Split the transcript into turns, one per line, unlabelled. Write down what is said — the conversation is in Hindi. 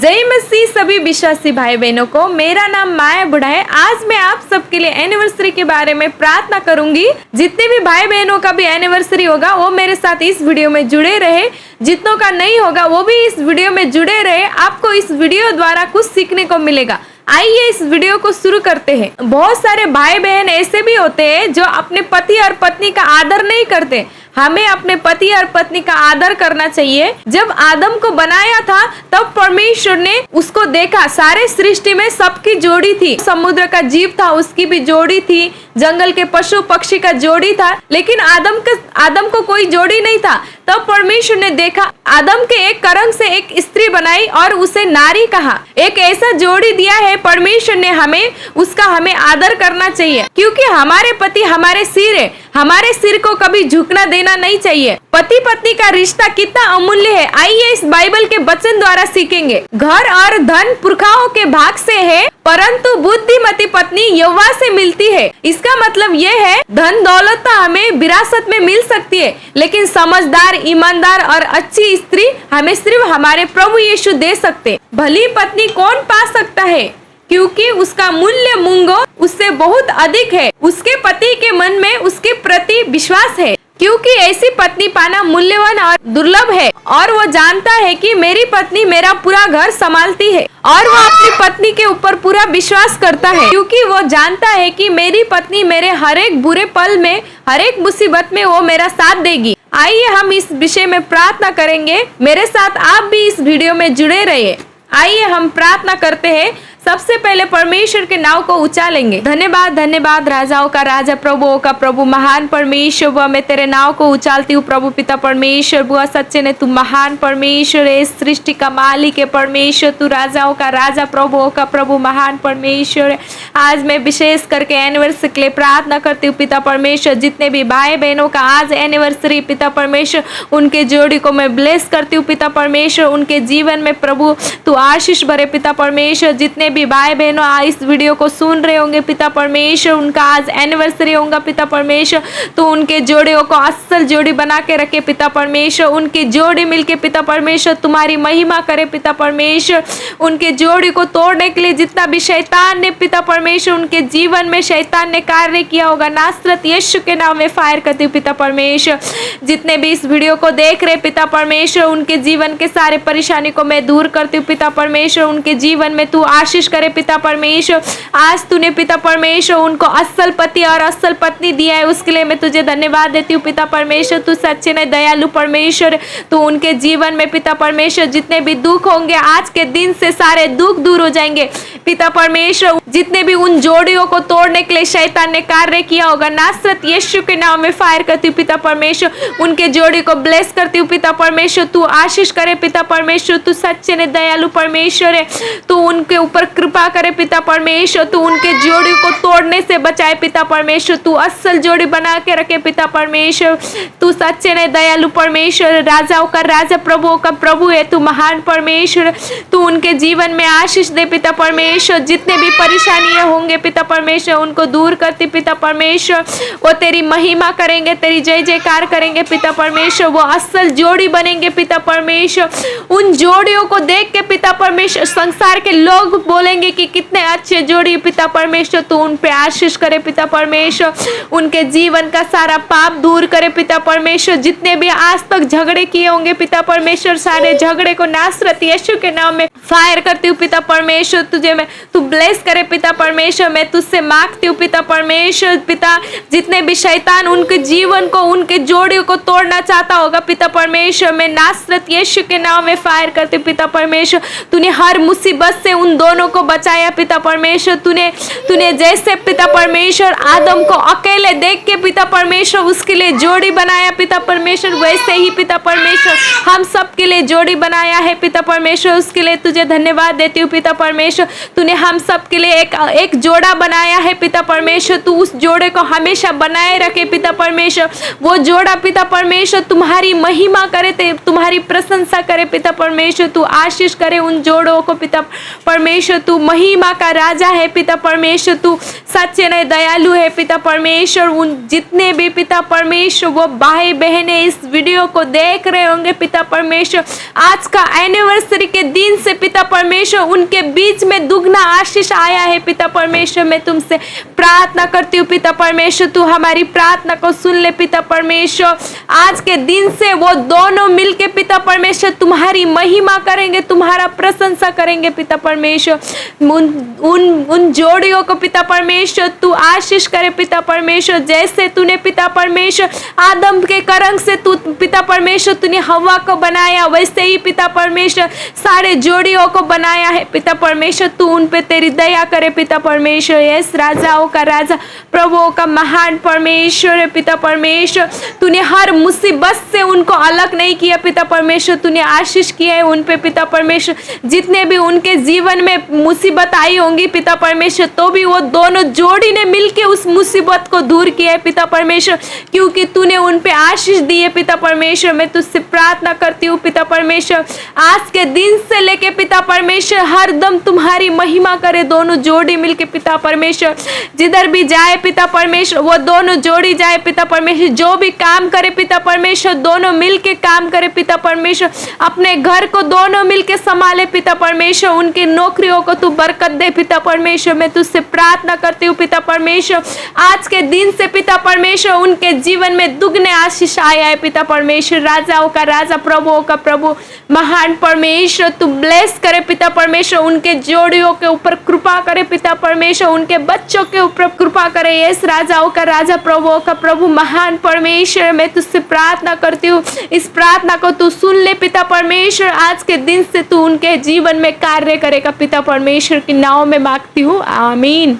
जय मसीह सभी विश्वासी भाई बहनों को। मेरा नाम माया बुढ़ा है। आज मैं आप सबके लिए एनिवर्सरी के बारे में प्रार्थना करूंगी। जितने भी भाई बहनों का भी एनिवर्सरी होगा वो मेरे साथ इस वीडियो में जुड़े रहे। जितनों का नहीं होगा वो भी इस वीडियो में जुड़े रहे। आपको इस वीडियो द्वारा कुछ सीखने को मिलेगा। आइए इस वीडियो को शुरू करते हैं। बहुत सारे भाई बहन ऐसे भी होते हैं जो अपने पति और पत्नी का आदर नहीं करते। हमें अपने पति और पत्नी का आदर करना चाहिए। जब आदम को बनाया था तब परमेश्वर ने उसको देखा, सारे सृष्टि में सबकी जोड़ी थी। समुद्र का जीव था उसकी भी जोड़ी थी, जंगल के पशु पक्षी का जोड़ी था, लेकिन आदम को कोई जोड़ी नहीं था। तब परमेश्वर ने देखा, आदम के एक करंग से एक स्त्री बनाई और उसे नारी कहा। एक ऐसा जोड़ी दिया है परमेश्वर ने हमें, उसका हमें आदर करना चाहिए, क्योंकि हमारे पति हमारे सिर है। हमारे सिर को कभी झुकना देना नहीं चाहिए। पति पत्नी का रिश्ता कितना अमूल्य है, आइए इस बाइबल के वचन द्वारा सीखेंगे। घर और धन पुरखाओं के भाग से है, परंतु बुद्धिमती पत्नी यहोवा से मिलती है। इसका मतलब यह है, धन दौलत तो हमें विरासत में मिल सकती है, लेकिन समझदार, ईमानदार और अच्छी स्त्री हमें सिर्फ हमारे प्रभु यीशु दे सकते। भली पत्नी कौन पा सकता है, क्योंकि उसका मूल्य मूंगों उससे बहुत अधिक है। उसके पति के मन में उसके प्रति विश्वास है, क्योंकि ऐसी पत्नी पाना मूल्यवान और दुर्लभ है। और वो जानता है कि मेरी पत्नी मेरा पूरा घर संभालती है, और वो अपनी पत्नी के ऊपर पूरा विश्वास करता है, क्योंकि वो जानता है कि मेरी पत्नी मेरे हर एक बुरे पल में, हर एक मुसीबत में वो मेरा साथ देगी। आइए हम इस विषय में प्रार्थना करेंगे। मेरे साथ आप भी इस वीडियो में जुड़े रहिए। आइए हम प्रार्थना करते हैं। सबसे पहले परमेश्वर के नाम को उचालेंगे। धन्यवाद धन्यवाद राजाओं का राजा, प्रभुओं का प्रभु, महान परमेश्वर। बुआ मैं तेरे नाम को उचालती हूँ प्रभु पिता परमेश्वर। बुआ सच्चे ने तू महान परमेश्वर है, सृष्टि का मालिक है परमेश्वर। तू राजाओं का राजा, प्रभुओं का प्रभु, महान परमेश्वर है। आज मैं विशेष करके एनिवर्सरी के लिए प्रार्थना करती हूँ पिता परमेश्वर। जितने भी भाई बहनों का आज एनिवर्सरी पिता परमेश्वर, उनके जोड़ी को मैं ब्लेस करती हूँ पिता परमेश्वर। उनके जीवन में प्रभु तू आशीष भरे पिता परमेश्वर। जितने भी भाई बहनों इस वीडियो को सुन रहे होंगे पिता परमेश्वर, उनका आज एनिवर्सरी होगा पिता परमेश्वर, तो उनके जोड़ियों को असल जोड़ी बना के रखे पिता परमेश्वर। उनकी जोड़ी मिलके पिता परमेश्वर तुम्हारी महिमा करे पिता परमेश्वर। उनके जोड़ी को तोड़ने के लिए जितना भी शैतान ने पिता परमेश्वर उनके जीवन में शैतान ने कार्य किया होगा, नासरत यीशु के नाम में फायर करती हूँ पिता परमेश्वर। जितने भी इस वीडियो को देख रहे पिता परमेश्वर, उनके जीवन के सारे परेशानी को मैं दूर करती हूँ पिता परमेश्वर। उनके जीवन में तू आशीष करे पिता परमेश्वर। आज तूने पिता परमेश्वर उनको असल पति और असल पत्नी दिया है, उसके लिए मैं तुझे धन्यवाद देती हूँ पिता परमेश्वर। तू सच्चे ने दयालु परमेश्वर। तू उनके जीवन में पिता परमेश्वर जितने भी दुख होंगे आज के दिन से सारे दुख दूर हो जाएंगे पिता परमेश्वर। जितने भी उन जोड़ियों को तोड़ने के लिए शैतान ने कार्य किया होगा, नासरत यीशु के नाम में फायर करती हूँ पिता परमेश्वर। उनके जोड़ी को ब्लेस करती हूँ पिता परमेश्वर। तू आशीष करे पिता परमेश्वर। तू सच्चे ने दयालु परमेश्वर है। तू उनके ऊपर कृपा करे पिता परमेश्वर। तू उनके जोड़ी को तोड़ने से बचाए पिता परमेश्वर। तू असल जोड़ी बना के रखे पिता परमेश्वर। तू सच्चे ने दयालु परमेश्वर, राजाओं का राजा, प्रभुओं का प्रभु है। तू महान परमेश्वर। तू उनके जीवन में आशीष दे पिता परमेश्वर। जितने भी परेशानियां होंगे पिता परमेश्वर उनको दूर करती पिता परमेश्वर। वो तेरी महिमा करेंगे, तेरी जय जयकार करेंगे पिता परमेश्वर। वो असल जोड़ी बनेंगे पिता परमेश्वर। उन जोड़ियों को देख के पिता परमेश्वर संसार के लोग बोलेंगे कि कितने अच्छे जोड़ी पिता परमेश्वर। तू उन पे आशीष करे पिता परमेश्वर। उनके जीवन का सारा पाप दूर करे पिता परमेश्वर। जितने भी आज तक झगड़े किए होंगे पिता परमेश्वर, सारे झगड़े को नासरत यीशु के नाम में फायर करती हूँ पिता परमेश्वर। तुझे मैं तू ब्लेस करे पिता परमेश्वर। मैं तुझसे मांगती हूँ पिता परमेश्वर। पिता जितने भी शैतान उनके जीवन को, उनके जोड़ियों को तोड़ना चाहता होगा पिता परमेश्वर, मैं नासरत यीशु के नाम में फायर करती हूँ पिता परमेश्वर। तूने हर मुसीबत से उन दोनों को बचाया पिता परमेश्वर। तूने जैसे पिता परमेश्वर आदम को अकेले देख के पिता परमेश्वर उसके लिए जोड़ी बनाया पिता परमेश्वर, वैसे ही पिता परमेश्वर हम सब के लिए जोड़ी बनाया है पिता परमेश्वर। उसके लिए तुझे धन्यवाद देती हूँ पिता परमेश्वर। तूने हम सब के लिए एक जोड़ा बनाया है पिता परमेश्वर, तू उस जोड़े को हमेशा बनाए रखे पिता परमेश्वर। वो जोड़ा पिता परमेश्वर तुम्हारी महिमा करे, तुम्हारी प्रशंसा करे पिता परमेश्वर। तू आशीष करे उन जोड़ों को पिता परमेश्वर। तू महिमा का राजा है पिता परमेश्वर, तू सच्चे ने दयालु है पिता परमेश्वर। उन जितने भी पिता परमेश्वर वो भाई बहनें इस वीडियो को देख रहे होंगे पिता परमेश्वर, आज का एनिवर्सरी के दिन से पिता परमेश्वर उनके बीच में दुगना आशीष आया है पिता परमेश्वर। मैं तुमसे प्रार्थना करती हूँ पिता परमेश्वर, तू हमारी प्रार्थना को सुन ले पिता परमेश्वर। आज के दिन से वो दोनों मिलके पिता परमेश्वर तुम्हारी महिमा करेंगे, तुम्हारा प्रशंसा करेंगे पिता परमेश्वर। उन जोड़ियों को पिता परमेश्वर तू आशीष करे पिता परमेश्वर। जैसे तूने पिता परमेश्वर आदम के करंग से तू पिता परमेश्वर तूने हवा को बनाया, वैसे ही पिता परमेश्वर सारे जोड़ियों को बनाया है पिता परमेश्वर। तू उन पे तेरी दया करे पिता परमेश्वर। यस, राजाओं का राजा, प्रभुओं का महान परमेश्वर है पिता परमेश्वर। तूने हर मुसीबत से उनको अलग नहीं किया पिता परमेश्वर, तूने आशीष किया है उन पे पिता परमेश्वर। जितने भी उनके जीवन में मुसीबत आई होंगी पिता परमेश्वर, तो भी वो दोनों जोड़ी ने मिलके उस मुसीबत को दूर किया है पिता परमेश्वर, क्योंकि तूने उन पे आशीष दी है पिता परमेश्वर। मैं तुझसे प्रार्थना करती हूँ पिता परमेश्वर, आज के दिन से लेके पिता परमेश्वर हर दम तुम्हारी महिमा करे दोनों जोड़ी मिलके पिता परमेश्वर। जिधर भी जाए पिता परमेश्वर वो दोनों जोड़ी जाए पिता परमेश्वर। जो भी काम करे पिता परमेश्वर दोनों मिलके काम करे पिता परमेश्वर। अपने घर को दोनों मिलके संभाले पिता परमेश्वर। उनकी नौकरियों को तू बरकत दे पिता परमेश्वर। मैं तुझसे प्रार्थना करती हूँ पिता परमेश्वर, आज के दिन से पिता परमेश्वर उनके जीवन में दुगने आशीष आया है पिता परमेश्वर। राजाओं का राजा, प्रभुओं का प्रभु, महान परमेश्वर तू ब्लेस करे पिता परमेश्वर। उनके जोड़ियों के ऊपर कृपा करे पिता परमेश्वर, उनके बच्चों के ऊपर कृपा करे। यस, राजाओं का राजा, प्रभुओं का प्रभु, महान परमेश्वर मैं तुझसे प्रार्थना करती हूँ, इस प्रार्थना को तू सुन ले पिता परमेश्वर। आज के दिन से तू उनके जीवन में कार्य करेगा पिता परमेश्वर की नाम में मांगती हूँ, आमीन।